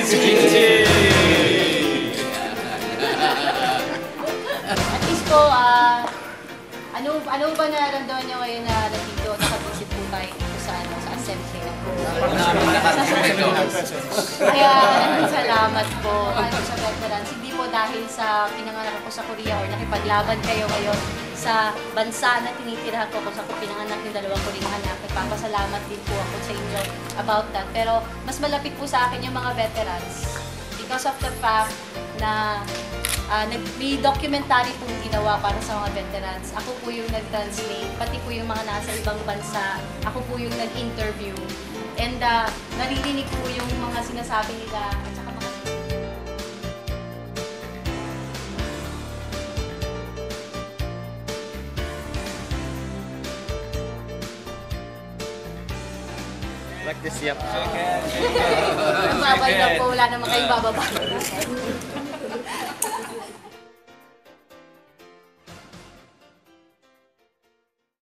At least po, ano ba nararamdaman niyo ngayon na nandito, nakabisit po tayo dito sa assembly na po? Kaya salamat po sa veterans. Hindi po dahil sa pinanganak ko sa Korea or nakipaglaban kayo ngayon sa bansa na tinitirahan ko kung saan ko pinanganak yung dalawang Koreang anak. Nagpapasalamat din po ako sa inyo about that. Pero mas malapit po sa akin yung mga veterans because of the fact na may documentary pong ginawa para sa mga veterans. Ako po yung nag-translate, pati po yung mga nasa ibang bansa. Ako po yung nag-interview. And naririnig po yung mga sinasabi nila at saka mga... Like this, yep. Babay na po, wala naman kayong bababa.